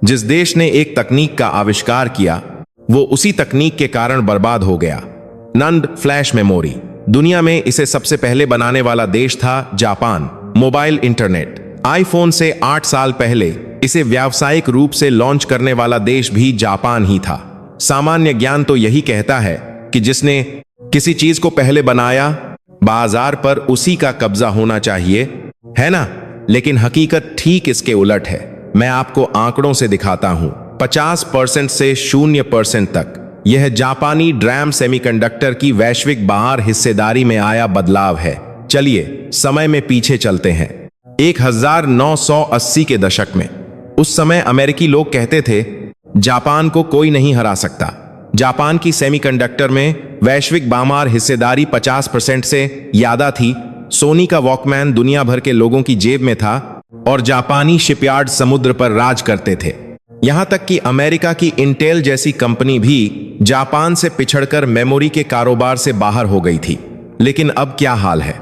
जिस देश ने एक तकनीक का आविष्कार किया वो उसी तकनीक के कारण बर्बाद हो गया। नंद फ्लैश मेमोरी। दुनिया में इसे सबसे पहले बनाने वाला देश था जापान। Mobile internet. आईफोन से 8 साल पहले इसे व्यावसायिक रूप से लॉन्च करने वाला देश भी जापान ही था। सामान्य ज्ञान तो यही कहता है कि जिसने किसी चीज को पहले बनाया बाजार पर उसी का कब्जा होना चाहिए, है ना? लेकिन हकीकत ठीक इसके उलट है। मैं आपको आंकड़ों से दिखाता हूं। 50% से 0% तक यह जापानी ड्रैम सेमीकंडक्टर की वैश्विक बाहर हिस्सेदारी में आया बदलाव है। चलिए समय में पीछे चलते हैं। 1980 के दशक में उस समय अमेरिकी लोग कहते थे जापान को कोई नहीं हरा सकता। जापान की सेमीकंडक्टर में वैश्विक बामार हिस्सेदारी 50% से ज्यादा थी। सोनी का वॉकमैन दुनिया भर के लोगों की जेब में था और जापानी शिपयार्ड समुद्र पर राज करते थे। यहां तक कि अमेरिका की इंटेल जैसी कंपनी भी जापान से पिछड़कर मेमोरी के कारोबार से बाहर हो गई थी। लेकिन अब क्या हाल है?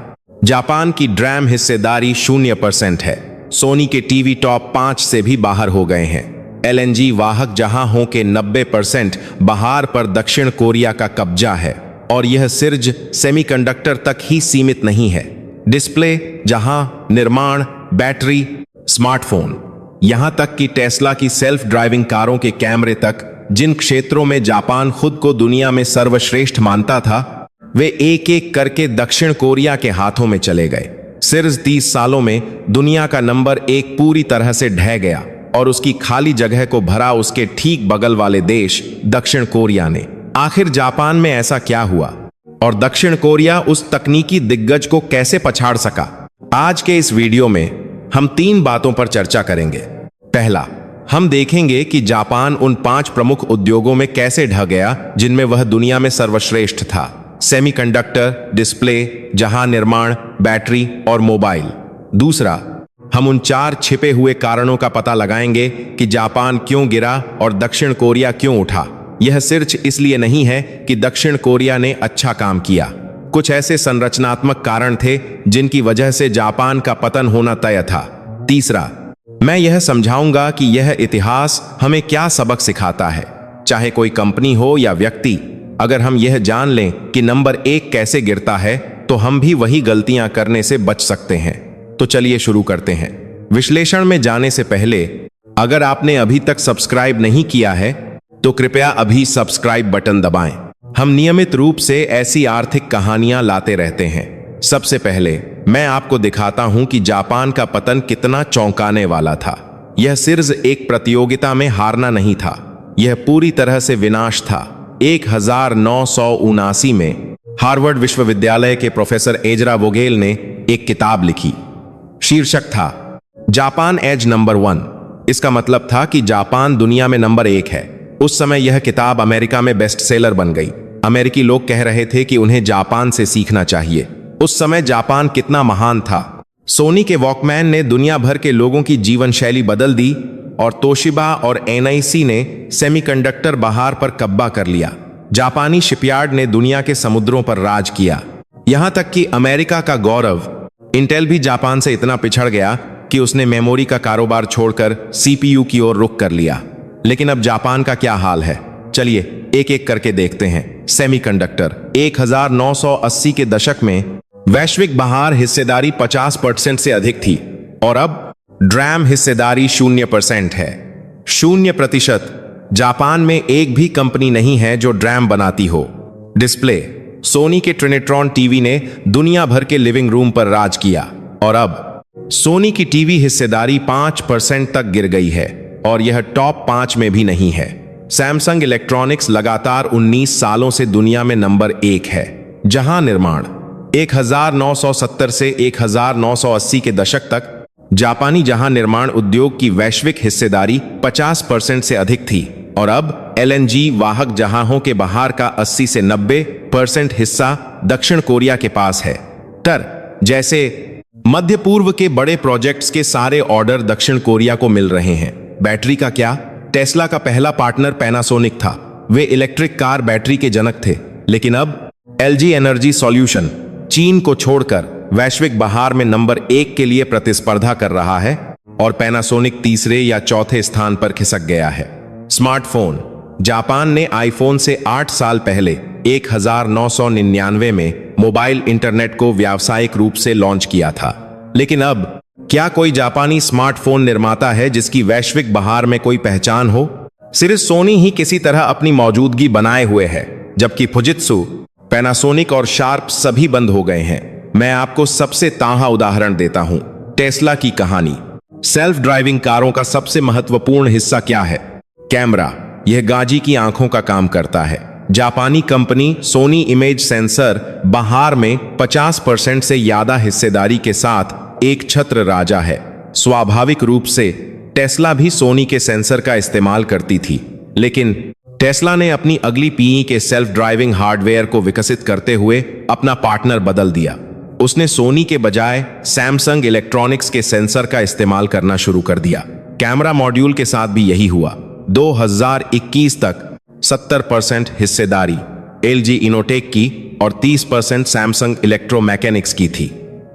जापान की ड्रैम हिस्सेदारी 0% है। सोनी के टीवी टॉप 5 से भी बाहर हो गए हैं। एलएनजी वाहक जहां के 90% बाहर पर दक्षिण कोरिया का कब्जा है। और यह सिर्फ सेमीकंडक्टर तक ही सीमित नहीं है। डिस्प्ले, जहां निर्माण, बैटरी, स्मार्टफोन, यहां तक कि टेस्ला की सेल्फ ड्राइविंग कारों के कैमरे तक, जिन क्षेत्रों में जापान खुद को दुनिया में सर्वश्रेष्ठ मानता था, वे एक एक करके दक्षिण कोरिया के हाथों में चले गए। सिर्फ 30 सालों में दुनिया का नंबर 1 पूरी तरह से ढह गया और उसकी खाली जगह को भरा उसके ठीक बगल वाले देश दक्षिण कोरिया ने। आखिर जापान में ऐसा क्या हुआ और दक्षिण कोरिया उस तकनीकी दिग्गज को कैसे पछाड़ सका? आज के इस वीडियो में हम 3 बातों पर चर्चा करेंगे। पहला, हम देखेंगे कि जापान उन 5 प्रमुख उद्योगों में कैसे ढह गया जिनमें वह दुनिया में सर्वश्रेष्ठ था। सेमीकंडक्टर, डिस्प्ले, जहां निर्माण, बैटरी और मोबाइल। दूसरा, हम उन 4 छिपे हुए कारणों का पता लगाएंगे कि जापान क्यों गिरा और दक्षिण कोरिया क्यों उठा। यह सिर्फ इसलिए नहीं है कि दक्षिण कोरिया ने अच्छा काम किया। कुछ ऐसे संरचनात्मक कारण थे जिनकी वजह से जापान का पतन होना तय था। तीसरा, मैं यह समझाऊंगा कि यह इतिहास हमें क्या सबक सिखाता है। चाहे कोई कंपनी हो या व्यक्ति, अगर हम यह जान लें कि नंबर 1 कैसे गिरता है तो हम भी वही गलतियां करने से बच सकते हैं। तो चलिए शुरू करते हैं। विश्लेषण में जाने से पहले अगर आपने अभी तक सब्सक्राइब नहीं किया है तो कृपया अभी सब्सक्राइब बटन दबाएं। हम नियमित रूप से ऐसी आर्थिक कहानियां लाते रहते हैं। सबसे पहले मैं आपको दिखाता हूं कि जापान का पतन कितना चौंकाने वाला था। यह सिर्फ एक प्रतियोगिता में हारना नहीं था, यह पूरी तरह से विनाश था। 1979 में हार्वर्ड विश्वविद्यालय के प्रोफेसर एजरा वोगेल ने एक किताब लिखी। शीर्षक था जापान एज नंबर 1। इसका मतलब था कि जापान दुनिया में नंबर 1 है। उस समय यह किताब अमेरिका में बेस्ट सेलर बन गई। अमेरिकी लोग कह रहे थे कि उन्हें जापान से सीखना चाहिए। उस समय जापान कितना महान था। सोनी के वॉकमैन ने दुनिया भर के लोगों की जीवन शैली बदल दी और तोशिबा और एनआईसी ने सेमीकंडक्टर बाहर पर कब्जा कर लिया। जापानी शिपयार्ड ने दुनिया के समुद्रों पर राज किया। यहां तक कि अमेरिका का गौरव इंटेल भी जापान से इतना पिछड़ गया कि उसने मेमोरी का कारोबार छोड़कर सीपीयू की ओर रुख कर लिया। लेकिन अब जापान का क्या हाल है? चलिए एक एक करके देखते हैं। सेमीकंडक्टर। 1980 के दशक में वैश्विक बाहर हिस्सेदारी 50% से अधिक थी और अब ड्रैम हिस्सेदारी 0% है। 0%। जापान में एक भी कंपनी नहीं है जो ड्रैम बनाती हो। डिस्प्ले। सोनी के ट्रिनिट्रॉन टीवी ने दुनिया भर के लिविंग रूम पर राज किया और अब सोनी की टीवी हिस्सेदारी 5% तक गिर गई है और यह टॉप 5 में भी नहीं है। सैमसंग इलेक्ट्रॉनिक्स लगातार 19 सालों से दुनिया में नंबर 1 है। जहां निर्माण 1970 से 1980 के दशक तक जापानी जहां निर्माण उद्योग की वैश्विक हिस्सेदारी 50% से अधिक थी और अब एलएनजी वाहक जहाजों के बाहर का 80 से 90% हिस्सा दक्षिण कोरिया के पास है। जैसे मध्य पूर्व के बड़े प्रोजेक्ट्स के सारे ऑर्डर दक्षिण कोरिया को मिल रहे हैं। बैटरी का क्या? टेस्ला का पहला पार्टनर पैनासोनिक था। वे इलेक्ट्रिक कार बैटरी के जनक थे। लेकिन अब एलजी एनर्जी सॉल्यूशन चीन को छोड़कर वैश्विक बाहर में नंबर 1 के लिए प्रतिस्पर्धा कर रहा है। और पैनासोनिक तीसरे या चौथे स्थान पर खिसक गया है। स्मार्टफोन। जापान ने आईफोन से 8 साल पहले 1999 में मोबाइल इंटरनेट को व्यावसायिक रूप से लॉन्च किया था। लेकिन अब क्या कोई जापानी स्मार्टफोन निर्माता है जिसकी वैश्विक बहार में कोई पहचान हो? सिर्फ सोनी ही किसी तरह अपनी मौजूदगी बनाए हुए है, जबकि फुजित्सु, पैनासोनिक और शार्प सभी बंद हो गए हैं। मैं आपको सबसे ताज़ा उदाहरण देता हूं, टेस्ला की कहानी। सेल्फ ड्राइविंग कारों का सबसे महत्वपूर्ण हिस्सा क्या है? कैमरा। यह गाजी की आंखों का काम करता है। जापानी कंपनी सोनी इमेज सेंसर बाहर में 50% से ज्यादा हिस्सेदारी के साथ एक छत्र राजा है। स्वाभाविक रूप से टेस्ला भी सोनी के सेंसर का इस्तेमाल करती थी, लेकिन टेस्ला ने अपनी अगली पीढ़ी के सेल्फ ड्राइविंग हार्डवेयर को विकसित करते हुए अपना पार्टनर बदल दिया। उसने सोनी के बजाय सैमसंग इलेक्ट्रॉनिक्स के सेंसर का इस्तेमाल करना शुरू कर दिया। कैमरा मॉड्यूल के साथ भी यही हुआ। 2021 तक 70% हिस्सेदारी एलजी इनोटेक की और 30% सैमसंग इलेक्ट्रोमैकेनिक्स की थी,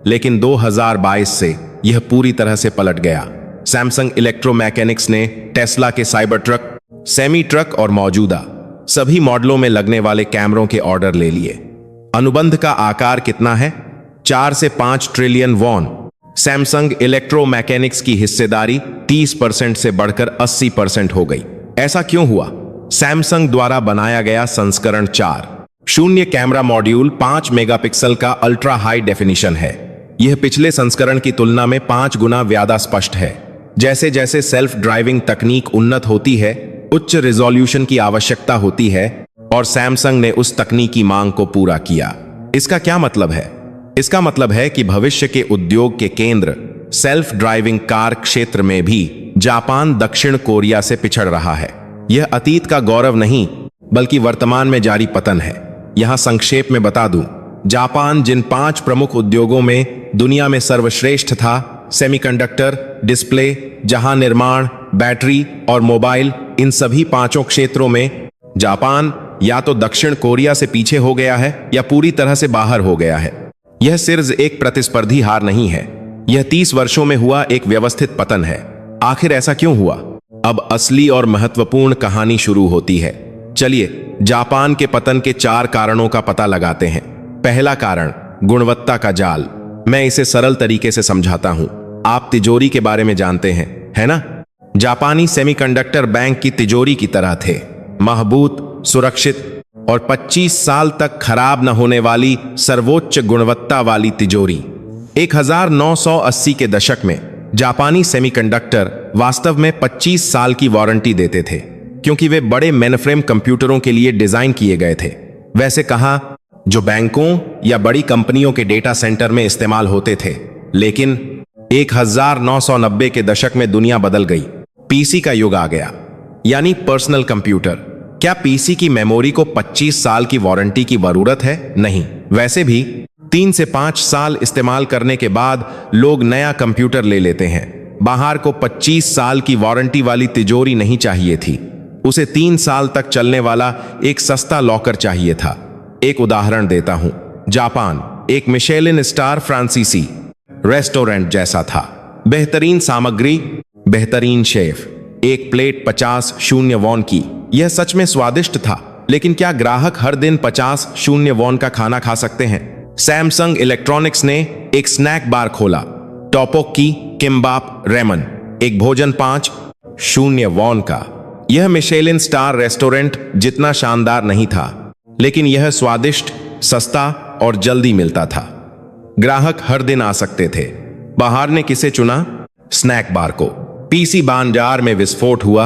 लेकिन 2022 से यह पूरी तरह से पलट गया। सैमसंग इलेक्ट्रोमैकेनिक्स ने टेस्ला के साइबर ट्रक, सेमी ट्रक और मौजूदा सभी मॉडलों में लगने वाले कैमरों के ऑर्डर ले लिए। अनुबंध का आकार कितना है? 4 से 5 ट्रिलियन वॉन। सैमसंग इलेक्ट्रोमैकेनिक्स की हिस्सेदारी 30% से बढ़कर 80% हो गई। ऐसा क्यों हुआ? सैमसंग द्वारा बनाया गया संस्करण 4.0 कैमरा मॉड्यूल 5 मेगापिक्सल का अल्ट्रा हाई डेफिनिशन है। यह पिछले संस्करण की तुलना में 5 गुना ज्यादा स्पष्ट है। जैसे जैसे सेल्फ ड्राइविंग तकनीक उन्नत होती है, उच्च रिजोल्यूशन की आवश्यकता होती है और सैमसंग ने उस तकनीकी मांग को पूरा किया। इसका क्या मतलब है? इसका मतलब है कि भविष्य के उद्योग के केंद्र सेल्फ ड्राइविंग कार क्षेत्र में भी जापान दक्षिण कोरिया से पिछड़ रहा है। यह अतीत का गौरव नहीं, बल्कि वर्तमान में जारी पतन है। यहां संक्षेप में बता दूं, जापान जिन 5 प्रमुख उद्योगों में दुनिया में सर्वश्रेष्ठ था, सेमीकंडक्टर, डिस्प्ले, जहां निर्माण, बैटरी और मोबाइल, इन सभी 5 क्षेत्रों में जापान या तो दक्षिण कोरिया से पीछे हो गया है या पूरी तरह से बाहर हो गया है। यह सिर्फ एक प्रतिस्पर्धी हार नहीं है, यह 30 वर्षों में हुआ एक व्यवस्थित पतन है। आखिर ऐसा क्यों हुआ? अब असली और महत्वपूर्ण कहानी शुरू होती है। चलिए जापान के पतन के 4 कारणों का पता लगाते हैं। पहला कारण, गुणवत्ता का जाल। मैं इसे सरल तरीके से समझाता हूं। आप तिजोरी के बारे में जानते हैं, है ना? जापानी सेमीकंडक्टर बैंक की तिजोरी की तरह थे, महबूत, सुरक्षित और 25 साल तक खराब न होने वाली सर्वोच्च गुणवत्ता वाली तिजोरी। 1980 के दशक में जापानी सेमीकंडक्टर वास्तव में 25 साल की वारंटी देते थे, क्योंकि वे बड़े मेनफ्रेम कंप्यूटरों के लिए डिजाइन किए गए थे। वैसे कहा, जो बैंकों या बड़ी कंपनियों के डेटा सेंटर में इस्तेमाल होते थे। लेकिन 1990 के दशक में दुनिया बदल गई। पीसी का युग आ गया, यानी पर्सनल कंप्यूटर। क्या पीसी की मेमोरी को 25 साल की वारंटी की जरूरत है? नहीं। वैसे भी 3 से 5 साल इस्तेमाल करने के बाद लोग नया कंप्यूटर ले लेते हैं। बाहर को 25 साल की वारंटी वाली तिजोरी नहीं चाहिए थी, उसे 3 साल तक चलने वाला एक सस्ता लॉकर चाहिए था। एक उदाहरण देता हूं। जापान एक मिशेलिन स्टार फ्रांसीसी रेस्टोरेंट जैसा था। बेहतरीन सामग्री, बेहतरीन शेफ, एक प्लेट 50 वॉन की। यह सच में स्वादिष्ट था, लेकिन क्या ग्राहक हर दिन 50 वॉन का खाना खा सकते हैं? सैमसंग इलेक्ट्रॉनिक्स ने एक स्नैक बार खोला, टॉपोकी किम्बाप रेमन, एक भोजन 5 वॉन का। यह मिशेलिन स्टार रेस्टोरेंट जितना शानदार नहीं था, लेकिन यह स्वादिष्ट, सस्ता और जल्दी मिलता था। ग्राहक हर दिन आ सकते थे। बाहर ने किसे चुना? स्नैक बार को। पीसी बाजार में विस्फोट हुआ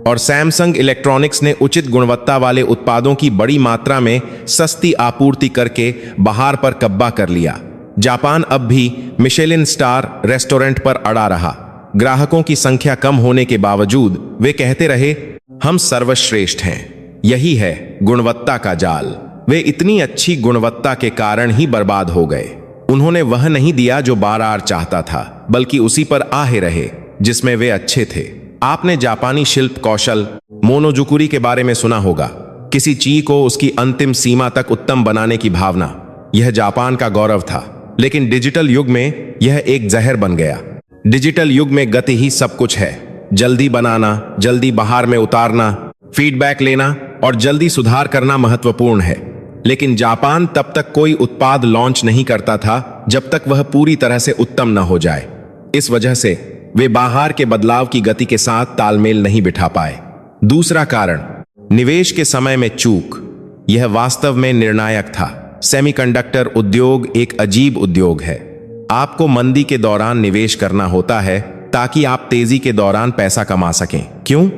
और सैमसंग इलेक्ट्रॉनिक्स ने उचित गुणवत्ता वाले उत्पादों की बड़ी मात्रा में सस्ती आपूर्ति करके बाहर पर कब्जा कर लिया। जापान अब भी मिशेलिन स्टार रेस्टोरेंट पर अड़ा रहा। ग्राहकों की संख्या कम होने के बावजूद वे कहते रहे, हम सर्वश्रेष्ठ हैं। यही है गुणवत्ता का जाल। वे इतनी अच्छी गुणवत्ता के कारण ही बर्बाद हो गए। उन्होंने वह नहीं दिया जो बार चाहता था, बल्कि उसी पर आहे रहे जिसमें वे अच्छे थे। आपने जापानी शिल्प कौशल मोनोजुकुरी के बारे में सुना होगा, किसी चीज को उसकी अंतिम सीमा तक उत्तम बनाने की भावना। यह जापान का गौरव था, लेकिन डिजिटल युग में यह एक जहर बन गया। डिजिटल युग में गति ही सब कुछ है। जल्दी बनाना, जल्दी बाहर में उतारना, फीडबैक लेना और जल्दी सुधार करना महत्वपूर्ण है। लेकिन जापान तब तक कोई उत्पाद लॉन्च नहीं करता था जब तक वह पूरी तरह से उत्तम न हो जाए। इस वजह से वे बाहर के बदलाव की गति के साथ तालमेल नहीं बिठा पाए। दूसरा कारण, निवेश के समय में चूक। यह वास्तव में निर्णायक था। सेमीकंडक्टर उद्योग एक अजीब उद्योग है। आपको मंदी के दौरान निवेश करना होता है ताकि आप तेजी के दौरान पैसा कमा सकें। क्यों?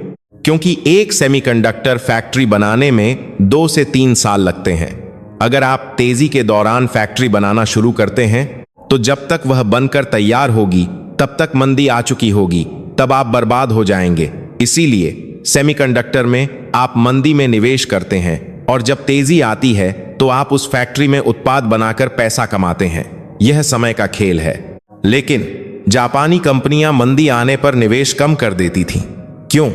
क्योंकि एक सेमीकंडक्टर फैक्ट्री बनाने में 2 से 3 साल लगते हैं। अगर आप तेजी के दौरान फैक्ट्री बनाना शुरू करते हैं तो जब तक वह बनकर तैयार होगी तब तक मंदी आ चुकी होगी, तब आप बर्बाद हो जाएंगे। इसीलिए सेमीकंडक्टर में आप मंदी में निवेश करते हैं और जब तेजी आती है तो आप उस फैक्ट्री में उत्पाद बनाकर पैसा कमाते हैं। यह समय का खेल है। लेकिन जापानी कंपनियां मंदी आने पर निवेश कम कर देती थीं। क्यों?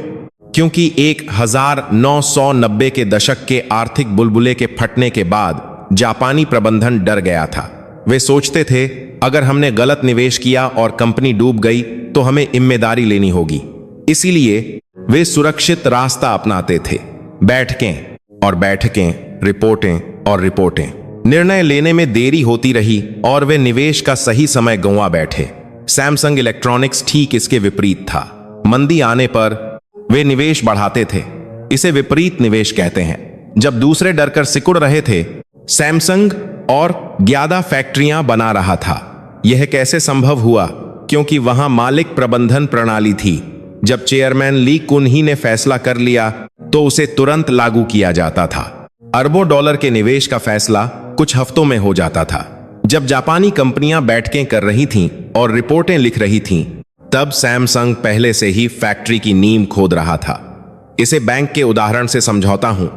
क्योंकि 1990 के दशक के आर्थिक बुलबुले के फटने के बाद जापानी प्रबंधन डर गया था। वे सोचते थे, अगर हमने गलत निवेश किया और कंपनी डूब गई तो हमें जिम्मेदारी लेनी होगी। इसीलिए वे सुरक्षित रास्ता अपनाते थे। बैठकें और बैठकें, रिपोर्टें और रिपोर्टें। निर्णय लेने में देरी होती रही और वे निवेश का सही समय गंवा बैठे। सैमसंग इलेक्ट्रॉनिक्स ठीक इसके विपरीत था। मंदी आने पर वे निवेश बढ़ाते थे। इसे विपरीत निवेश कहते हैं। जब दूसरे डरकर सिकुड़ रहे थे, सैमसंग और 11 फैक्ट्रियां बना रहा था। यह कैसे संभव हुआ? क्योंकि वहां मालिक प्रबंधन प्रणाली थी। जब चेयरमैन ली कुन ही ने फैसला कर लिया तो उसे तुरंत लागू किया जाता था। अरबों डॉलर के निवेश का फैसला कुछ हफ्तों में हो जाता था। जब जापानी कंपनियां बैठकें कर रही थीं और रिपोर्टें लिख रही थीं, तब सैमसंग पहले से ही फैक्ट्री की नींव खोद रहा था। इसे बैंक के उदाहरण से समझौता हूं।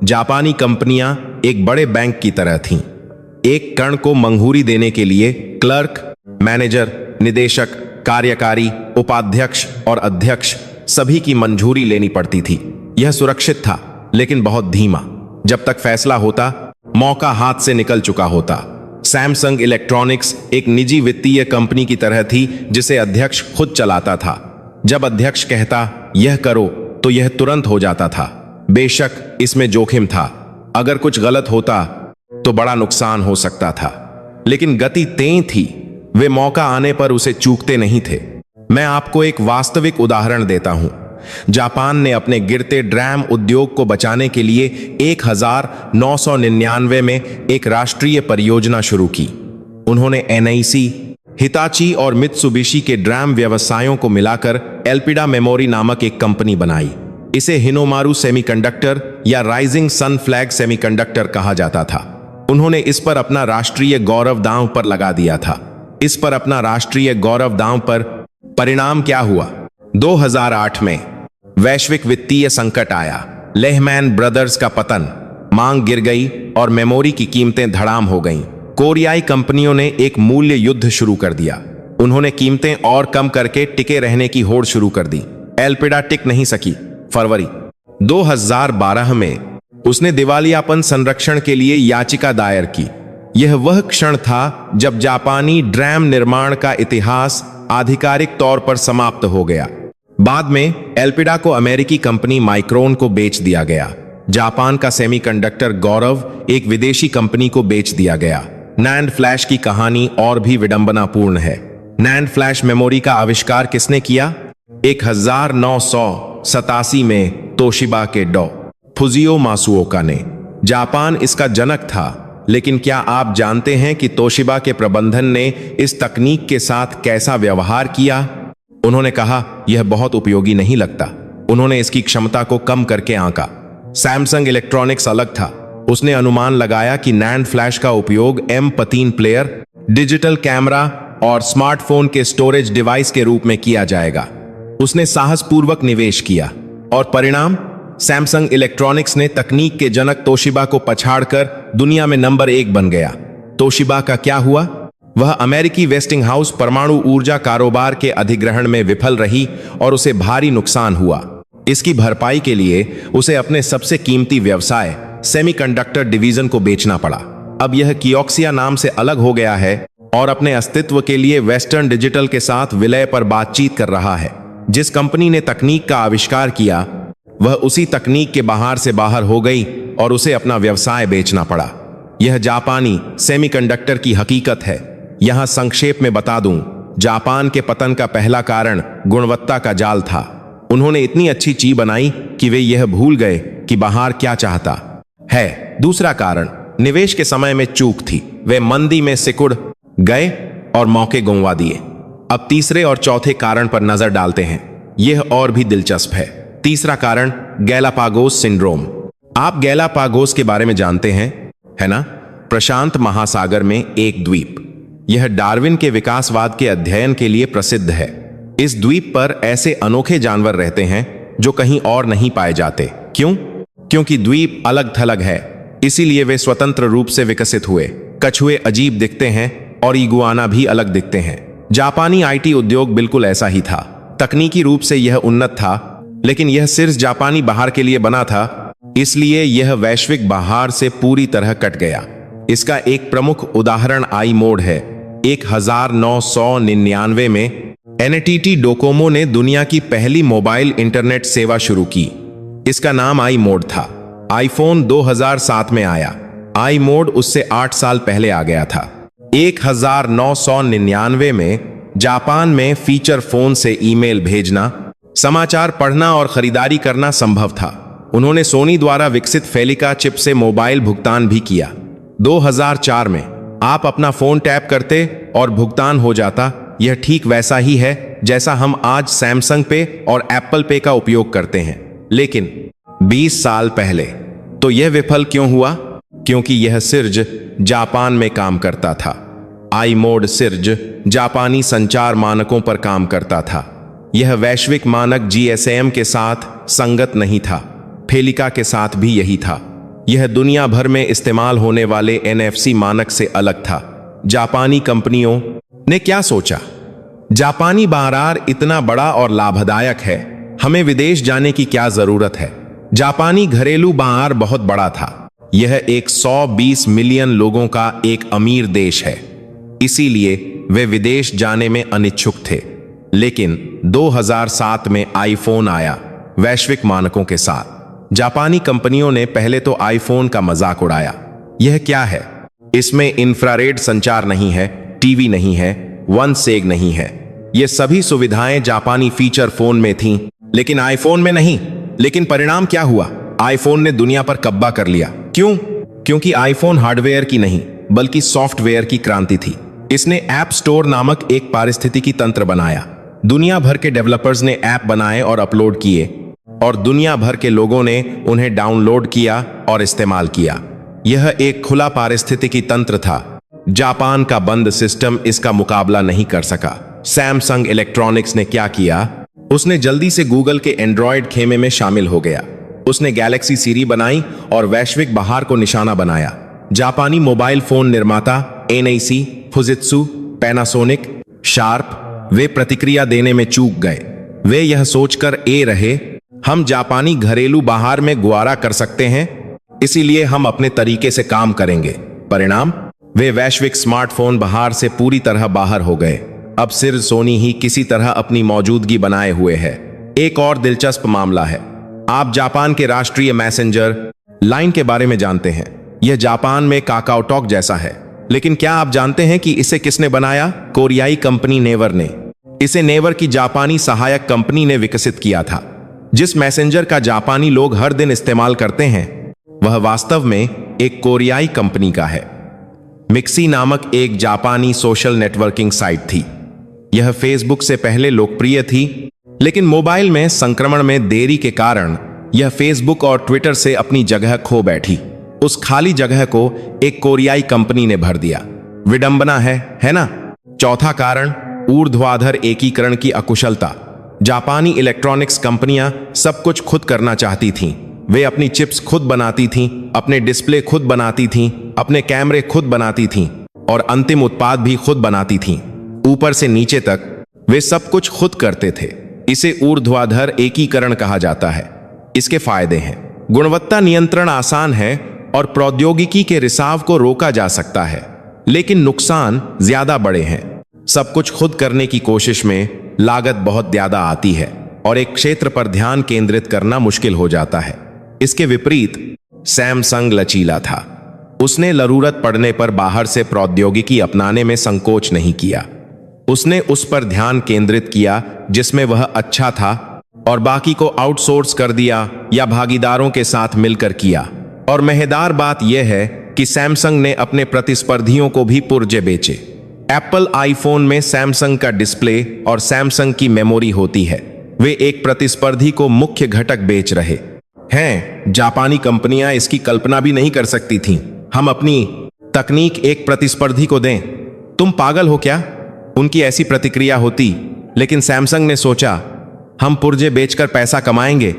जापानी कंपनियां एक बड़े बैंक की तरह थीं। एक कण को मंजूरी देने के लिए क्लर्क, मैनेजर, निदेशक, कार्यकारी, उपाध्यक्ष और अध्यक्ष सभी की मंजूरी लेनी पड़ती थी। यह सुरक्षित था, लेकिन बहुत धीमा। जब तक फैसला होता, मौका हाथ से निकल चुका होता। सैमसंग इलेक्ट्रॉनिक्स एक निजी वित्तीय कंपनी की तरह थी जिसे अध्यक्ष खुद चलाता था। जब अध्यक्ष कहता यह करो तो यह तुरंत हो जाता था। बेशक इसमें जोखिम था। अगर कुछ गलत होता तो बड़ा नुकसान हो सकता था, लेकिन गति तेज थी। वे मौका आने पर उसे चूकते नहीं थे। मैं आपको एक वास्तविक उदाहरण देता हूं। जापान ने अपने गिरते ड्रैम उद्योग को बचाने के लिए 1999 में एक राष्ट्रीय परियोजना शुरू की। उन्होंने एनआईसी, हिताची और मित्सुबिशी के ड्रैम व्यवसायों को मिलाकर एल्पिडा मेमोरी नामक एक कंपनी बनाई। इसे हिनोमारू सेमीकंडक्टर या राइजिंग सन फ्लैग सेमीकंडक्टर कहा जाता था। उन्होंने इस पर अपना राष्ट्रीय गौरव दांव पर लगा दिया था। इस पर अपना राष्ट्रीय गौरव दांव पर परिणाम क्या हुआ? 2008 में वैश्विक वित्तीय संकट आया। लेहमैन ब्रदर्स का पतन, मांग गिर गई और मेमोरी की कीमतें धड़ाम हो गईं। कोरियाई कंपनियों ने एक मूल्य युद्ध शुरू कर दिया। उन्होंने कीमतें और कम करके टिके रहने की होड़ शुरू कर दी। एल्पिडा टिक नहीं सकी। फरवरी 2012 में उसने दिवालियापन संरक्षण के लिए याचिका दायर की। यह वह क्षण था जब जापानी ड्रैम निर्माण का इतिहास आधिकारिक तौर पर समाप्त हो गया। बाद में एल्पिडा को अमेरिकी कंपनी माइक्रोन को बेच दिया गया। जापान का सेमीकंडक्टर गौरव एक विदेशी कंपनी को बेच दिया गया। नैंड फ्लैश की कहानी और भी विडंबनापूर्ण है। नैंड फ्लैश मेमोरी का आविष्कार किसने किया? 1987 में तोशिबा के डॉ फुजियो मासुओका ने। जापान इसका जनक था, लेकिन क्या आप जानते हैं कि तोशिबा के प्रबंधन ने इस तकनीक के साथ कैसा व्यवहार किया? उन्होंने कहा यह बहुत उपयोगी नहीं लगता। उन्होंने इसकी क्षमता को कम करके आंका। सैमसंग इलेक्ट्रॉनिक्स अलग था। उसने अनुमान लगाया कि नैंड फ्लैश का उपयोग M3 प्लेयर, डिजिटल कैमरा और स्मार्टफोन के स्टोरेज डिवाइस के रूप में किया जाएगा। उसने साहसपूर्वक निवेश किया और परिणाम, सैमसंग इलेक्ट्रॉनिक्स ने तकनीक के जनक तोशिबा को पछाड़कर दुनिया में नंबर 1 बन गया। तोशिबा का क्या हुआ? वह अमेरिकी वेस्टिंगहाउस परमाणु ऊर्जा कारोबार के अधिग्रहण में विफल रही और उसे भारी नुकसान हुआ। इसकी भरपाई के लिए उसे अपने सबसे कीमती व्यवसाय सेमीकंडक्टर डिवीजन को बेचना पड़ा। अब यह कियोक्सिया नाम से अलग हो गया है और अपने अस्तित्व के लिए वेस्टर्न डिजिटल के साथ विलय पर बातचीत कर रहा है। जिस कंपनी ने तकनीक का आविष्कार किया वह उसी तकनीक के बाहर से बाहर हो गई और उसे अपना व्यवसाय बेचना पड़ा। यह जापानी सेमीकंडक्टर की हकीकत है। यहां संक्षेप में बता दूं, जापान के पतन का पहला कारण गुणवत्ता का जाल था। उन्होंने इतनी अच्छी चीज बनाई कि वे यह भूल गए कि बाहर क्या चाहता है। दूसरा कारण निवेश के समय में चूक थी। वे मंदी में सिकुड़ गए और मौके गंवा दिए। अब तीसरे और चौथे कारण पर नजर डालते हैं। यह और भी दिलचस्प है। तीसरा कारण गैलापागोस सिंड्रोम। आप गैलापागोस के बारे में जानते हैं, है ना? प्रशांत महासागर में एक द्वीप। यह डार्विन के विकासवाद के अध्ययन के लिए प्रसिद्ध है। इस द्वीप पर ऐसे अनोखे जानवर रहते हैं जो कहीं और नहीं पाए जाते। क्यों? क्योंकि द्वीप अलग थलग है, इसीलिए वे स्वतंत्र रूप से विकसित हुए। कछुए अजीब दिखते हैं और इगुआना भी अलग दिखते हैं। जापानी आईटी उद्योग बिल्कुल ऐसा ही था। तकनीकी रूप से यह उन्नत था, लेकिन यह सिर्फ जापानी बाहर के लिए बना था, इसलिए यह वैश्विक बाहर से पूरी तरह कट गया। इसका एक प्रमुख उदाहरण आई मोड है। 1999 में एनटीटी डोकोमो ने दुनिया की पहली मोबाइल इंटरनेट सेवा शुरू की। इसका नाम आई मोड था। आईफोन 2007 में आया। आई मोड उससे 8 साल पहले आ गया था। 1999 में जापान में फीचर फोन से ईमेल भेजना, समाचार पढ़ना और खरीदारी करना संभव था। उन्होंने सोनी द्वारा विकसित फेलिका चिप से मोबाइल भुगतान भी किया। 2004 में आप अपना फोन टैप करते और भुगतान हो जाता। यह ठीक वैसा ही है जैसा हम आज सैमसंग पे और एप्पल पे का उपयोग करते हैं। लेकिन 20 साल पहले तो यह विफल क्यों हुआ? क्योंकि यह सिर्फ जापान में काम करता था। आई मोड सिर्फ जापानी संचार मानकों पर काम करता था। यह वैश्विक मानक जीएसएम के साथ संगत नहीं था। फेलिका के साथ भी यही था। यह दुनिया भर में इस्तेमाल होने वाले एनएफसी मानक से अलग था। जापानी कंपनियों ने क्या सोचा? जापानी बाजार इतना बड़ा और लाभदायक है, हमें विदेश जाने की क्या जरूरत है। जापानी घरेलू बाजार बहुत बड़ा था। यह 120 मिलियन लोगों का एक अमीर देश है, इसीलिए वे विदेश जाने में अनिच्छुक थे। लेकिन 2007 में आईफोन आया वैश्विक मानकों के साथ। जापानी कंपनियों ने पहले तो आईफोन का मजाक उड़ाया। यह क्या है? इसमें इंफ्रारेड संचार नहीं है, टीवी नहीं है, वन सेग नहीं है। ये सभी सुविधाएं जापानी फीचर फोन में थीं, लेकिन आईफोन में नहीं। लेकिन परिणाम क्या हुआ? आईफोन ने दुनिया पर कब्जा कर लिया। क्यों? क्योंकि आईफोन हार्डवेयर की नहीं बल्कि सॉफ्टवेयर की क्रांति थी। इसने ऐप स्टोर नामक एक पारिस्थितिकी तंत्र बनाया। दुनिया भर के डेवलपर्स ने ऐप बनाए और अपलोड किए, और दुनिया भर के लोगों ने उन्हें डाउनलोड किया और इस्तेमाल किया। यह एक खुला पारिस्थितिकी तंत्र था। जापान का बंद सिस्टम इसका मुकाबला नहीं कर सका। सैमसंग इलेक्ट्रॉनिक्स ने क्या किया? उसने जल्दी से गूगल के एंड्रॉयड खेमे में शामिल हो गया। उसने गैलेक्सी सीरी बनाई और वैश्विक बाहर को निशाना बनाया। जापानी मोबाइल फोन निर्माता एनईसी, फुजित्सु, पैनासोनिक, शार्प वे प्रतिक्रिया देने में चूक गए। वे यह सोचकर रहे, हम जापानी घरेलू बाहर में गुआरा कर सकते हैं, इसीलिए हम अपने तरीके से काम करेंगे। परिणाम? वे वैश्विक स्मार्टफोन बाहर से पूरी तरह बाहर हो गए। अब सिर्फ सोनी ही किसी तरह अपनी मौजूदगी बनाए हुए है। एक और दिलचस्प मामला है। आप जापान के राष्ट्रीय मैसेंजर लाइन के बारे में जानते हैं। यह जापान में काकाओटॉक जैसा है, लेकिन क्या आप जानते हैं कि इसे किसने बनाया? कोरियाई कंपनी नेवर ने। इसे नेवर की जापानी सहायक कंपनी ने विकसित किया था। जिस मैसेंजर का जापानी लोग हर दिन इस्तेमाल करते हैं वह वास्तव में एक कोरियाई कंपनी का है। मिक्सी नामक एक जापानी सोशल नेटवर्किंग साइट थी। यह फेसबुक से पहले लोकप्रिय थी, लेकिन मोबाइल में संक्रमण में देरी के कारण यह फेसबुक और ट्विटर से अपनी जगह खो बैठी। उस खाली जगह को एक कोरियाई कंपनी ने भर दिया। विडंबना है ना? चौथा कारण ऊर्ध्वाधर एकीकरण की अकुशलता। जापानी इलेक्ट्रॉनिक्स कंपनियां सब कुछ खुद करना चाहती थीं। वे अपनी चिप्स खुद बनाती थीं, अपने डिस्प्ले खुद बनाती थीं, अपने कैमरे खुद बनाती थीं और अंतिम उत्पाद भी खुद बनाती थीं। ऊपर से नीचे तक वे सब कुछ खुद करते थे। इसे ऊर्ध्वाधर एकीकरण कहा जाता है। इसके फायदे हैं: गुणवत्ता नियंत्रण आसान है और प्रौद्योगिकी के रिसाव को रोका जा सकता है। लेकिन नुकसान ज्यादा बड़े हैं। सब कुछ खुद करने की कोशिश में लागत बहुत ज्यादा आती है और एक क्षेत्र पर ध्यान केंद्रित करना मुश्किल हो जाता है। इसके विपरीत सैमसंग लचीला था। उसने जरूरत पड़ने पर बाहर से प्रौद्योगिकी अपनाने में संकोच नहीं किया। उसने उस पर ध्यान केंद्रित किया जिसमें वह अच्छा था और बाकी को आउटसोर्स कर दिया या भागीदारों के साथ मिलकर किया। और मजेदार बात यह है कि सैमसंग ने अपने प्रतिस्पर्धियों को भी पुर्जे बेचे। एप्पल आईफोन में सैमसंग का डिस्प्ले और सैमसंग की मेमोरी होती है। वे एक प्रतिस्पर्धी को मुख्य घटक बेच रहे हैं। जापानी कंपनियां इसकी कल्पना भी नहीं कर सकती थीं। हम अपनी तकनीक एक प्रतिस्पर्धी को दें, तुम पागल हो क्या? उनकी ऐसी प्रतिक्रिया होती। लेकिन सैमसंग ने सोचा, हम पुर्जे बेचकर पैसा कमाएंगे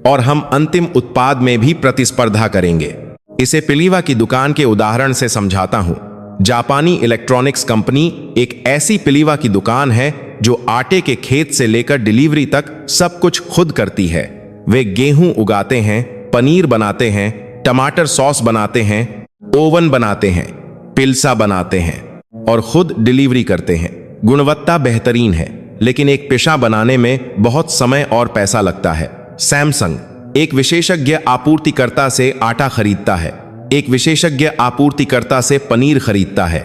और हम अंतिम उत्पाद में भी प्रतिस्पर्धा करेंगे। इसे पिलीवा की दुकान के उदाहरण से समझाता हूं। जापानी इलेक्ट्रॉनिक्स कंपनी एक ऐसी पिलीवा की दुकान है जो आटे के खेत से लेकर डिलीवरी तक सब कुछ खुद करती है। वे गेहूं उगाते हैं, पनीर बनाते हैं, टमाटर सॉस बनाते हैं, ओवन बनाते हैं, पिल्सा बनाते हैं और खुद डिलीवरी करते हैं। गुणवत्ता बेहतरीन है, लेकिन एक पिज़्ज़ा बनाने में बहुत समय और पैसा लगता है। सैमसंग एक विशेषज्ञ आपूर्तिकर्ता से आटा खरीदता है, एक विशेषज्ञ आपूर्तिकर्ता से पनीर खरीदता है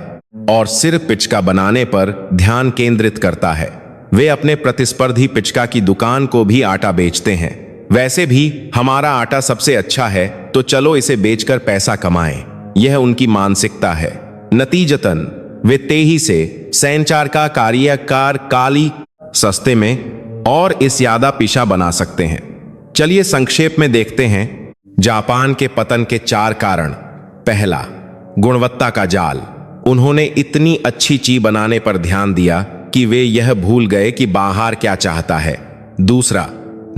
और सिर्फ पिचका बनाने पर ध्यान केंद्रित करता है। वे अपने प्रतिस्पर्धी पिचका की दुकान को भी आटा बेचते हैं। वैसे भी हमारा आटा सबसे अच्छा है, तो चलो इसे बेचकर पैसा कमाएं। यह उनकी मानसिकता है। नतीजतन वे तेजी से संचार का कार्यकार काली सस्ते में और इस ज्यादा पिज़्ज़ा बना सकते हैं। चलिए संक्षेप में देखते हैं जापान के पतन के 4 कारण। पहला, गुणवत्ता का जाल। उन्होंने इतनी अच्छी चीज बनाने पर ध्यान दिया कि वे यह भूल गए कि बाहर क्या चाहता है। दूसरा,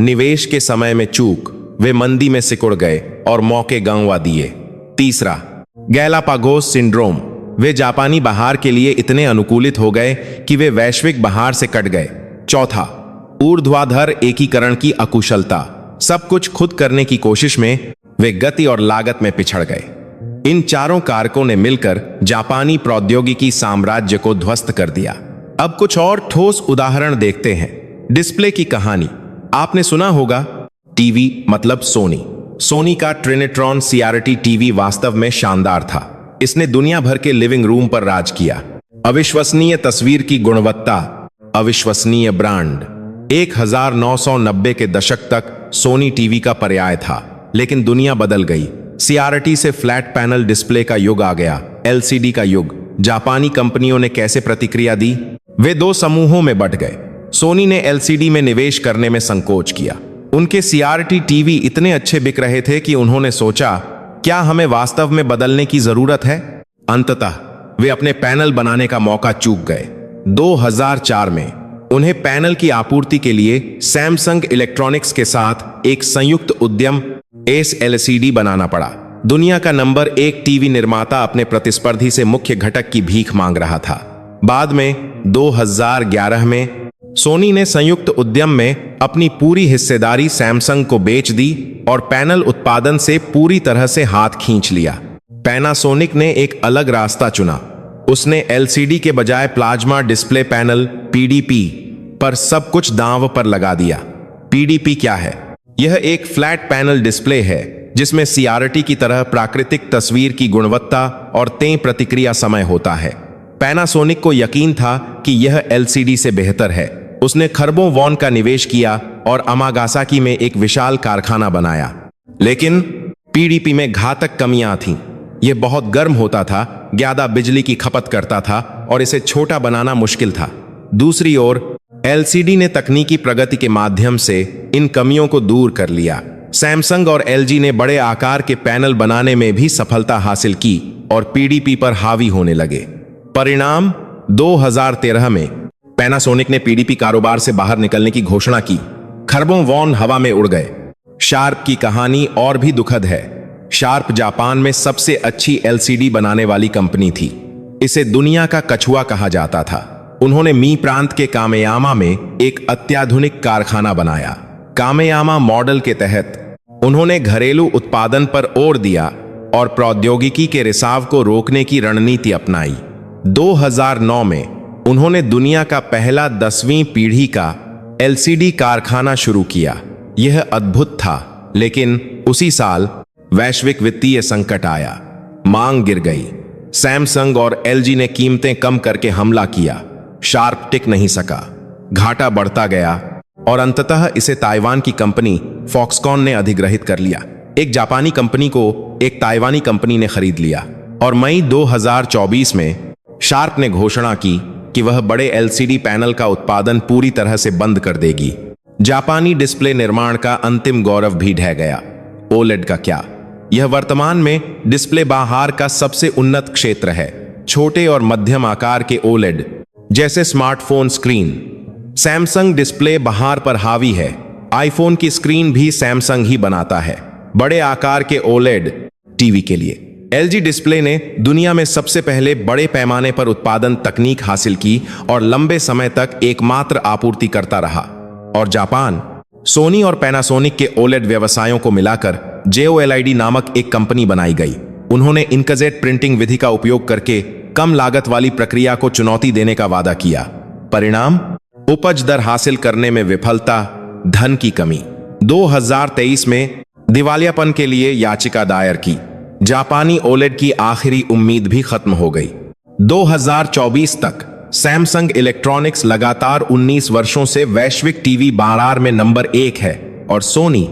निवेश के समय में चूक। वे मंदी में सिकुड़ गए और मौके गंवा दिए। तीसरा, गैलापागोस सिंड्रोम। वे जापानी बाहर के लिए इतने अनुकूलित हो गए कि वे वैश्विक बाहर से कट गए। चौथा, ऊर्ध्वाधर एकीकरण की अकुशलता। सब कुछ खुद करने की कोशिश में वे गति और लागत में पिछड़ गए। इन चारों कारकों ने मिलकर जापानी प्रौद्योगिकी साम्राज्य को ध्वस्त कर दिया। अब कुछ और ठोस उदाहरण देखते हैं। डिस्प्ले की कहानी आपने सुना होगा। टीवी मतलब सोनी। सोनी का ट्रिनिट्रॉन CRT टीवी वास्तव में शानदार था। इसने दुनिया भर के लिविंग रूम पर राज किया। अविश्वसनीय तस्वीर की गुणवत्ता, अविश्वसनीय ब्रांड। 1990 के दशक तक सोनी टीवी का पर्याय था, लेकिन दुनिया बदल गई। CRT से फ्लैट पैनल डिस्प्ले का युग आ गया, LCD का युग। जापानी कंपनियों ने कैसे प्रतिक्रिया दी? वे 2 समूहों में बंट गए। सोनी ने LCD में निवेश करने में संकोच किया। उनके CRT टीवी इतने अच्छे बिक रहे थे कि उन्होंने सोचा, क्या हमें वास्तव में बदलने की जरूरत है? अंततः वे अपने पैनल बनाने का मौका चूक गए। 2004 में उन्हें पैनल की आपूर्ति के लिए सैमसंग इलेक्ट्रॉनिक्स के साथ एक संयुक्त उद्यम SLCD बनाना पड़ा। दुनिया का नंबर 1 टीवी निर्माता अपने प्रतिस्पर्धी से मुख्य घटक की भीख मांग रहा था। बाद में 2011 में सोनी ने संयुक्त उद्यम में अपनी पूरी हिस्सेदारी सैमसंग को बेच दी और पैनल उत्पादन से पूरी तरह से हाथ खींच लिया। पैनासोनिक ने एक अलग रास्ता चुना। उसने LCD के बजाय प्लाज्मा डिस्प्ले पैनल PDP पर सब कुछ दांव पर लगा दिया। PDP क्या है? यह एक फ्लैट पैनल डिस्प्ले है जिसमें CRT की तरह प्राकृतिक तस्वीर की गुणवत्ता और तेज प्रतिक्रिया समय होता है। पैनासोनिक को यकीन था कि यह LCD से बेहतर है। उसने खरबों वॉन का निवेश किया और अमागासाकी में एक विशाल कारखाना बनाया। लेकिन PDP में घातक कमियां थीं। यह बहुत गर्म होता था, ज्यादा बिजली की खपत करता था और इसे छोटा बनाना मुश्किल था। दूसरी ओर LCD ने तकनीकी प्रगति के माध्यम से इन कमियों को दूर कर लिया। सैमसंग और LG ने बड़े आकार के पैनल बनाने में भी सफलता हासिल की और PDP पर हावी होने लगे। परिणाम 2013 में पैनासोनिक ने PDP कारोबार से बाहर निकलने की घोषणा की। खरबों वॉन हवा में उड़ गए। शार्प की कहानी और भी दुखद है। शार्प जापान में सबसे अच्छी LCD बनाने वाली कंपनी थी। इसे दुनिया का कछुआ कहा जाता था। उन्होंने मी प्रांत के कामेयामा में एक अत्याधुनिक कारखाना बनाया। कामेयामा मॉडल के तहत उन्होंने घरेलू उत्पादन पर जोर दिया और प्रौद्योगिकी के रिसाव को रोकने की रणनीति अपनाई। 2009 में उन्होंने दुनिया का पहला 10वीं पीढ़ी का एलसीडी कारखाना शुरू किया। यह अद्भुत था, लेकिन उसी साल वैश्विक वित्तीय संकट आया, मांग गिर गई। सैमसंग और एलजी ने कीमतें कम करके हमला किया। शार्प टिक नहीं सका, घाटा बढ़ता गया और अंततः इसे ताइवान की कंपनी फॉक्सकॉन ने अधिग्रहित कर लिया। एक जापानी कंपनी को एक ताइवानी कंपनी ने खरीद लिया और मई 2024 में शार्प ने घोषणा की कि वह बड़े एलसीडी पैनल का उत्पादन पूरी तरह से बंद कर देगी। जापानी डिस्प्ले निर्माण का अंतिम गौरव भी ढह गया। ओलेड का क्या? यह वर्तमान में डिस्प्ले बाहर का सबसे उन्नत क्षेत्र है। छोटे और मध्यम आकार के ओलेड जैसे स्मार्टफोन स्क्रीन सैमसंग डिस्प्ले बाहर पर हावी है। आईफोन की स्क्रीन भी सैमसंग ही बनाता है। बड़े आकार के ओलेड टीवी के लिए एलजी डिस्प्ले ने दुनिया में सबसे पहले बड़े पैमाने पर उत्पादन तकनीक हासिल की और लंबे समय तक एकमात्र आपूर्ति करता रहा। और जापान, सोनी और पैनासोनिक के ओलेड व्यवसायों को मिलाकर JOLID नामक एक कंपनी बनाई गई। उन्होंने इंकजेट प्रिंटिंग विधि का उपयोग करके कम लागत वाली प्रक्रिया को चुनौती देने का वादा किया। परिणाम, उपज दर हासिल करने में विफलता, धन की कमी। 2023 में दिवालियापन के लिए याचिका दायर की। जापानी ओलेड की आखिरी उम्मीद भी खत्म हो गई। 2024 तक सैमसंग इलेक्ट्रॉनिक्स लगातार 19 वर्षों से वैश्विक टीवी बाजार में नंबर 1 है और सोनी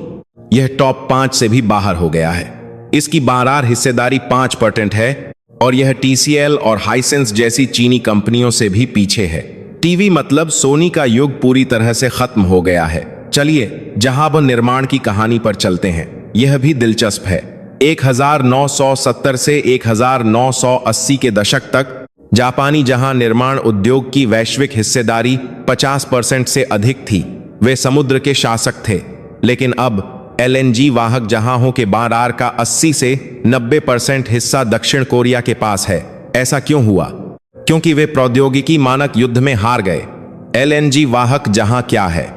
यह टॉप 5 से भी बाहर हो गया है। इसकी बाजार हिस्सेदारी 5% है और यह TCL और हाइसेंस जैसी चीनी कंपनियों से भी पीछे है। टीवी मतलब सोनी का युग पूरी तरह से खत्म हो गया है। चलिए जहां निर्माण की कहानी पर चलते हैं। यह भी दिलचस्प है। 1970 से 1980 के दशक तक जापानी जहां निर्माण उद्योग की वैश्विक हिस्सेदारी 50% से अधिक थी, वे समुद्र के शासक थे। लेकिन अब LNG वाहक जहाजों के बाजार का 80 से 90% हिस्सा दक्षिण कोरिया के पास है। ऐसा क्यों हुआ? क्योंकि वे प्रौद्योगिकी मानक युद्ध में हार गए। LNG वाहक जहाज क्या है?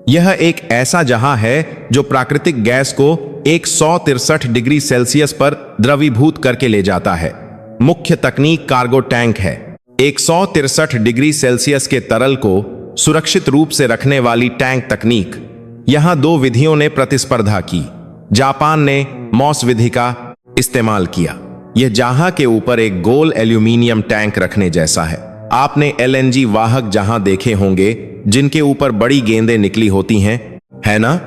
यह एक ऐसा जहाज है जो प्राकृतिक गैस को 163 डिग्री सेल्सियस पर द्रवीभूत करके ले जाता है। मुख्य तकनीक कार्गो टैंक है। 163 डिग्री सेल्सियस के तरल को सुरक्षित रूप से रखने वाली टैंक तकनीक। यहां 2 विधियों ने प्रतिस्पर्धा की। जापान ने मॉस विधि का इस्तेमाल किया। यह जहाज के ऊपर एक गोल एल्यूमीनियम टैंक रखने जैसा है। आपने LNG वाहक जहां देखे होंगे जिनके ऊपर बड़ी गेंदें निकली होती हैं, है ना?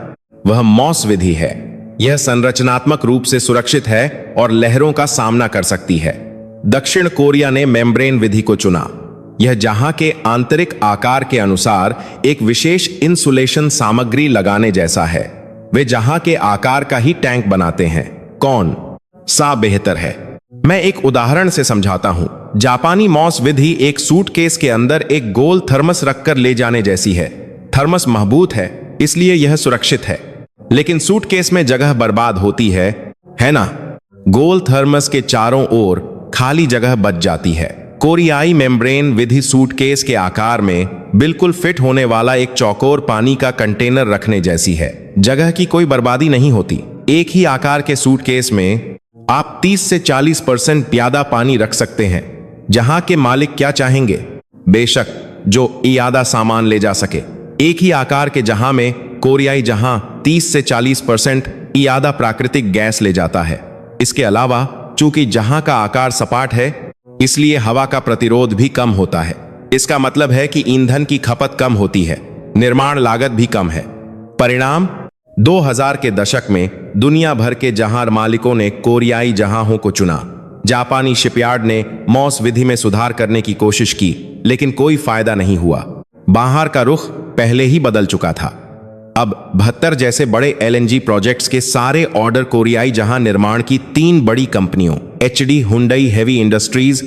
वह मॉस विधि है। यह संरचनात्मक रूप से सुरक्षित है और लहरों का सामना कर सकती है। दक्षिण कोरिया ने मेम्ब्रेन विधि को चुना। यह जहाज के आंतरिक आकार के अनुसार एक विशेष इंसुलेशन सामग्री लगाने जैसा है। वे जहाज के आकार का ही टैंक बनाते हैं। कौन सा बेहतर है? मैं एक उदाहरण से समझाता हूं। जापानी मॉस विधि एक सूटकेस के अंदर एक गोल थर्मस रखकर ले जाने जैसी है। थर्मस मजबूत है, इसलिए यह सुरक्षित है, लेकिन सूटकेस में जगह बर्बाद होती है ना? गोल थर्मस के चारों ओर खाली जगह बच जाती है। कोरियाई मेम्ब्रेन विधि सूटकेस के आकार में बिल्कुल फिट होने वाला एक चौकोर पानी का कंटेनर रखने जैसी है। जगह की कोई बर्बादी नहीं होती। एक ही आकार के सूटकेस में आप 30 से 40% ज्यादा पानी रख सकते हैं। जहां के मालिक क्या चाहेंगे? बेशक जो ज्यादा सामान ले जा सके। एक ही आकार के जहां में कोरियाई जहां 30 से 40% ज्यादा प्राकृतिक गैस ले जाता है। इसके अलावा चूंकि जहां का आकार सपाट है, इसलिए हवा का प्रतिरोध भी कम होता है। इसका मतलब है कि ईंधन की खपत कम होती है, निर्माण लागत भी कम है। परिणाम, 2000 के दशक में दुनिया भर के जहाज मालिकों ने कोरियाई जहाजों को चुना। जापानी शिपयार्ड ने मॉस विधि में सुधार करने की कोशिश की, लेकिन कोई फायदा नहीं हुआ। बाहर का रुख पहले ही बदल चुका था। अब 72 जैसे बड़े LNG प्रोजेक्ट्स के सारे ऑर्डर कोरियाई जहाज निर्माण की 3 बड़ी कंपनियों HD Hyundai heavy industries,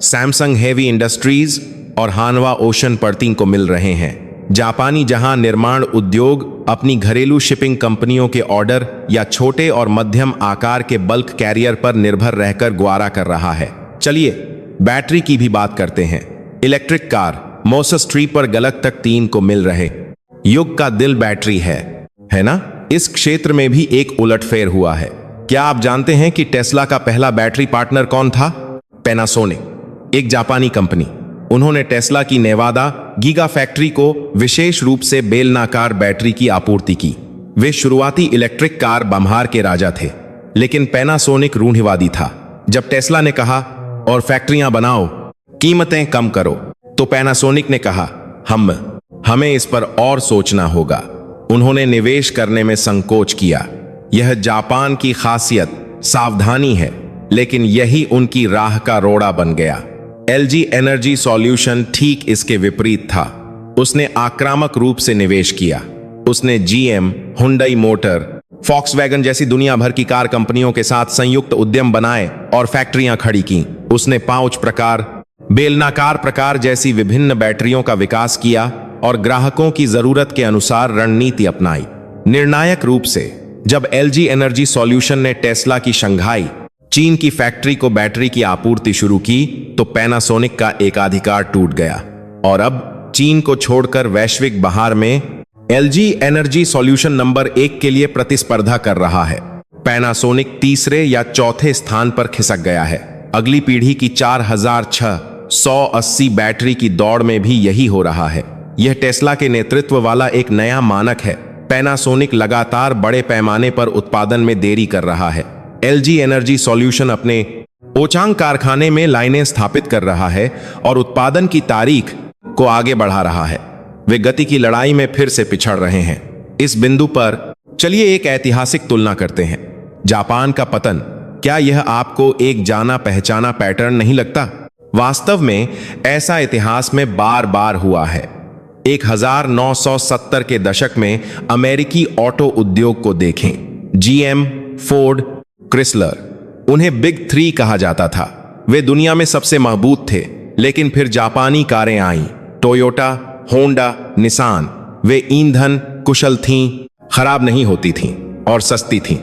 Samsung heavy industries और हानवा ओशन पर्तिंग को मिल रहे हैं। जापानी जहाज निर्माण उद्योग अपनी घरेलू शिपिंग कंपनियों के ऑर्डर या छोटे और मध्यम आकार के बल्क कैरियर पर निर्भर रहकर गुजारा कर रहा है। चलिए बैटरी की भी बात करते हैं। इलेक्ट्रिक कार मोसेस ट्री पर गलत तक 3 को मिल रहे। युग का दिल बैटरी है ना? इस क्षेत्र में भी एक उलटफेर हुआ है। क्या आप जानते हैं कि टेस्ला का पहला बैटरी पार्टनर कौन था? पैनासोनिक। एक जापानी कंपनी। उन्होंने टेस्ला की नेवादा गीगा फैक्ट्री को विशेष रूप से बेलनाकार बैटरी की आपूर्ति की। वे शुरुआती इलेक्ट्रिक कार बम्हार के राजा थे, लेकिन पैनासोनिक रूढ़िवादी था। जब टेस्ला ने कहा और फैक्ट्रियां बनाओ, कीमतें कम करो, तो पैनासोनिक ने कहा हमें इस पर और सोचना होगा। उन्होंने निवेश करने में संकोच किया। यह जापान की खासियत सावधानी है, लेकिन यही उनकी राह का रोड़ा बन गया। एलजी एनर्जी सॉल्यूशन ठीक इसके विपरीत था। उसने आक्रामक रूप से निवेश किया। उसने जीएम, हुंडई मोटर, फॉक्सवैगन जैसी दुनिया भर की कार कंपनियों के साथ संयुक्त उद्यम बनाए और फैक्ट्रियां खड़ी की। उसने पाउच प्रकार, बेलनाकार प्रकार जैसी विभिन्न बैटरियों का विकास किया और ग्राहकों की जरूरत के अनुसार रणनीति अपनाई। निर्णायक रूप से जब एलजी एनर्जी सॉल्यूशन ने टेस्ला की शंघाई चीन की फैक्ट्री को बैटरी की आपूर्ति शुरू की, तो पैनासोनिक का एकाधिकार टूट गया और अब चीन को छोड़कर वैश्विक बाजार में एलजी एनर्जी सॉल्यूशन नंबर 1 के लिए प्रतिस्पर्धा कर रहा है। पैनासोनिक तीसरे या चौथे स्थान पर खिसक गया है। अगली पीढ़ी की 4680 बैटरी की दौड़ में भी यही हो रहा है। यह टेस्ला के नेतृत्व वाला एक नया मानक है। पैनासोनिक लगातार बड़े पैमाने पर उत्पादन में देरी कर रहा है। एलजी एनर्जी सॉल्यूशन अपने ओचांग कारखाने में लाइनें स्थापित कर रहा है और उत्पादन की तारीख को आगे बढ़ा रहा है। वे गति की लड़ाई में फिर से पिछड़ रहे हैं। इस बिंदु पर चलिए एक ऐतिहासिक तुलना करते हैं। जापान का पतन, क्या यह आपको एक जाना पहचाना पैटर्न नहीं लगता? वास्तव में ऐसा इतिहास में बार बार हुआ है। 1970 के दशक में अमेरिकी ऑटो उद्योग को देखें। जीएम, फोर्ड, क्रिसलर, उन्हें बिग थ्री कहा जाता था। वे दुनिया में सबसे मजबूत थे, लेकिन फिर जापानी कारें आईं, टोयोटा, होंडा, निसान। वे ईंधन कुशल थीं, खराब नहीं होती थीं और सस्ती थीं।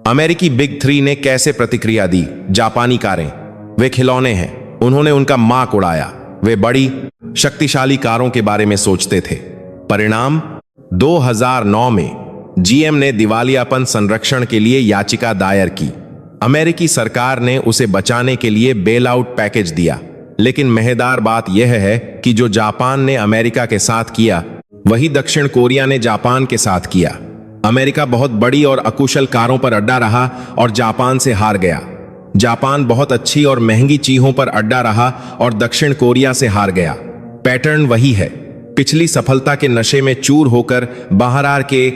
अमेरिकी बिग थ्री ने कैसे प्रतिक्रिया दी? जापानी कारें, वे खिलौने हैं। उन्होंने उनका माक उड़ाया। वे बड़ी शक्तिशाली कारों के बारे में सोचते थे। परिणाम, 2009 में जीएम ने दिवालियापन संरक्षण के लिए याचिका दायर की। अमेरिकी सरकार ने उसे बचाने के लिए बेल आउट पैकेज दिया। लेकिन मजेदार बात यह है कि जो जापान ने अमेरिका के साथ किया, वही दक्षिण कोरिया ने जापान के साथ किया। अमेरिका बहुत बड़ी और अकुशल कारों पर अड्डा रहा और जापान से हार गया। जापान बहुत अच्छी और महंगी चीजों पर अड्डा रहा और दक्षिण कोरिया से हार गया। पैटर्न वही है। पिछली सफलता के नशे में चूर होकर बाहर के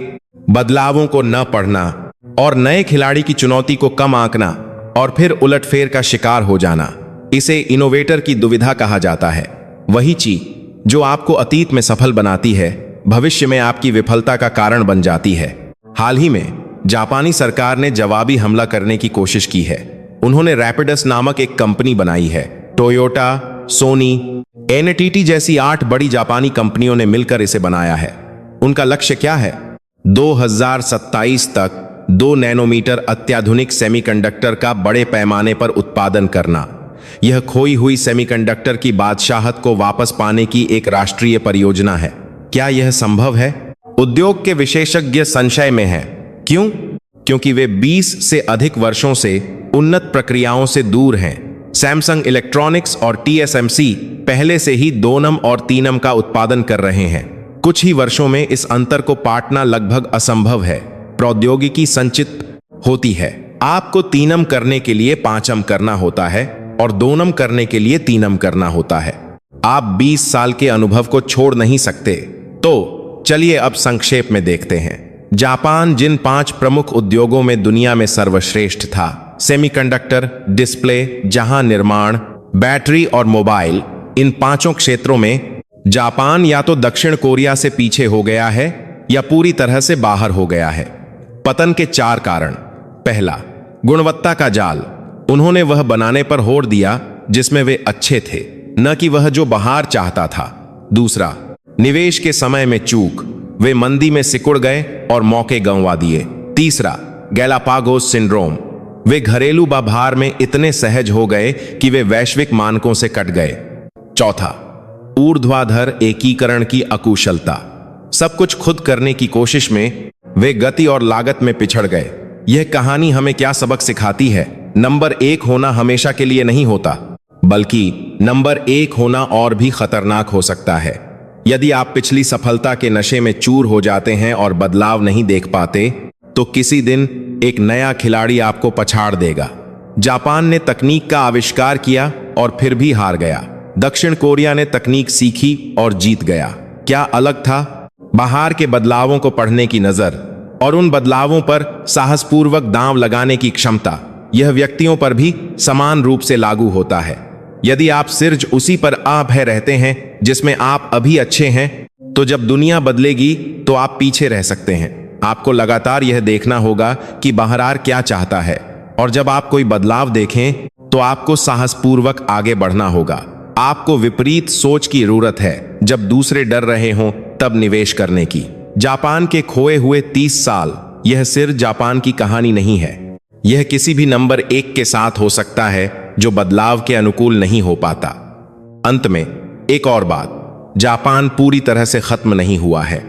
बदलावों को न पढ़ना और नए खिलाड़ी की चुनौती को कम आंकना और फिर उलटफेर का शिकार हो जाना, इसे इनोवेटर की दुविधा कहा जाता है। वही चीज जो आपको अतीत में सफल बनाती है, भविष्य में आपकी विफलता का कारण बन जाती है। हाल ही में जापानी सरकार ने जवाबी हमला करने की कोशिश की है। उन्होंने रैपिडस नामक एक कंपनी बनाई है। टोयोटा, सोनी, एनटीटी जैसी 8 बड़ी जापानी कंपनियों ने मिलकर इसे बनाया है। उनका लक्ष्य क्या है? 2027 तक 2 नैनोमीटर अत्याधुनिक सेमीकंडक्टर का बड़े पैमाने पर उत्पादन करना। यह खोई हुई सेमीकंडक्टर की बादशाहत को वापस पाने की एक राष्ट्रीय परियोजना है। क्या यह संभव है? उद्योग के विशेषज्ञ संशय में हैं। क्यों? क्योंकि वे 20 से अधिक वर्षों से उन्नत प्रक्रियाओं से दूर हैं। सैमसंग इलेक्ट्रॉनिक्स और टीएसएमसी पहले से ही 2नम और 3नम का उत्पादन कर रहे हैं। कुछ ही वर्षों में इस अंतर को पाटना लगभग असंभव है। प्रौद्योगिकी संचित होती है। आपको 3नम करने के लिए 5M करना होता है और 2नम करने के लिए 3M करना होता है। आप 20 साल के अनुभव को छोड़ नहीं सकते। तो चलिए अब संक्षेप में देखते हैं। जापान जिन 5 प्रमुख उद्योगों में दुनिया में सर्वश्रेष्ठ था, सेमीकंडक्टर, डिस्प्ले, जहां निर्माण, बैटरी और मोबाइल, इन 5 क्षेत्रों में जापान या तो दक्षिण कोरिया से पीछे हो गया है या पूरी तरह से बाहर हो गया है। पतन के 4 कारण। पहला, गुणवत्ता का जाल। उन्होंने वह बनाने पर होड़ दिया जिसमें वे अच्छे थे, न कि वह जो बाहर चाहता था। दूसरा, निवेश के समय में चूक। वे मंदी में सिकुड़ गए और मौके गंवा दिए। तीसरा, गैलापागोस सिंड्रोम। वे घरेलू बाजार में इतने सहज हो गए कि वे वैश्विक मानकों से कट गए। चौथा, ऊर्ध्वाधर एकीकरण की अकुशलता। सब कुछ खुद करने की कोशिश में वे गति और लागत में पिछड़ गए। यह कहानी हमें क्या सबक सिखाती है? नंबर 1 होना हमेशा के लिए नहीं होता, बल्कि नंबर 1 होना और भी खतरनाक हो सकता है। यदि आप पिछली सफलता के नशे में चूर हो जाते हैं और बदलाव नहीं देख पाते, तो किसी दिन एक नया खिलाड़ी आपको पछाड़ देगा। जापान ने तकनीक का आविष्कार किया और फिर भी हार गया। दक्षिण कोरिया ने तकनीक सीखी और जीत गया। क्या अलग था? बाहर के बदलावों को पढ़ने की नजर और उन बदलावों पर साहसपूर्वक दांव लगाने की क्षमता, यह व्यक्तियों पर भी समान रूप से लागू होता है। यदि आप सिर्फ उसी पर भय रहते हैं जिसमें आप अभी अच्छे हैं, तो जब दुनिया बदलेगी तो आप पीछे रह सकते हैं। आपको लगातार यह देखना होगा कि बाहर क्या चाहता है, और जब आप कोई बदलाव देखें तो आपको साहसपूर्वक आगे बढ़ना होगा। आपको विपरीत सोच की जरूरत है। जब दूसरे डर रहे हों तब निवेश करने की। जापान के खोए हुए 30 साल, यह सिर्फ जापान की कहानी नहीं है। यह किसी भी नंबर 1 के साथ हो सकता है जो बदलाव के अनुकूल नहीं हो पाता। अंत में एक और बात, जापान पूरी तरह से खत्म नहीं हुआ है।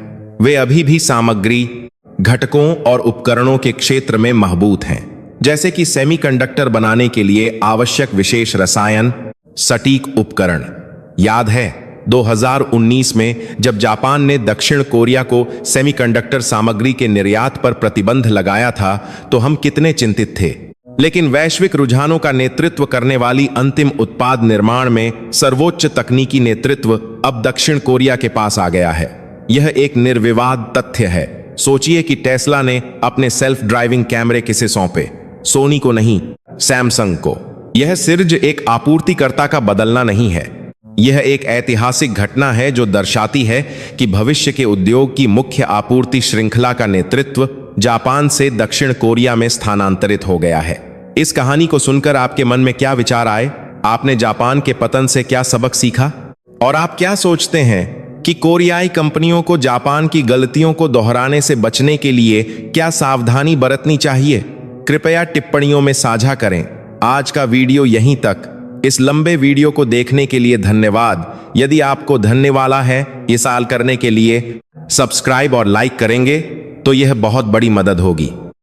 वे अभी भी सामग्री, घटकों और उपकरणों के क्षेत्र में महबूत हैं, जैसे कि सेमीकंडक्टर बनाने के लिए आवश्यक विशेष रसायन, सटीक उपकरण। याद है 2019 में जब जापान ने दक्षिण कोरिया को सेमीकंडक्टर सामग्री के निर्यात पर प्रतिबंध लगाया था, तो हम कितने चिंतित थे। लेकिन वैश्विक रुझानों का नेतृत्व करने वाली अंतिम उत्पाद निर्माण में सर्वोच्च तकनीकी नेतृत्व अब दक्षिण कोरिया के पास आ गया है। यह एक निर्विवाद तथ्य है। सोचिए कि टेस्ला ने अपने सेल्फ ड्राइविंग कैमरे किसे सौंपे? सोनी को नहीं, सैमसंग को। यह सिर्फ एक आपूर्तिकर्ता का बदलना नहीं है, यह एक ऐतिहासिक घटना है जो दर्शाती है कि भविष्य के उद्योग की मुख्य आपूर्ति श्रृंखला का नेतृत्व जापान से दक्षिण कोरिया में स्थानांतरित हो गया है। इस कहानी को सुनकर आपके मन में क्या विचार आए? आपने जापान के पतन से क्या सबक सीखा? और आप क्या सोचते हैं कि कोरियाई कंपनियों को जापान की गलतियों को दोहराने से बचने के लिए क्या सावधानी बरतनी चाहिए? कृपया टिप्पणियों में साझा करें। आज का वीडियो यहीं तक। इस लंबे वीडियो को देखने के लिए धन्यवाद। यदि आपको धन्य वाला है ये साल करने के लिए सब्सक्राइब और लाइक करेंगे तो यह बहुत बड़ी मदद होगी।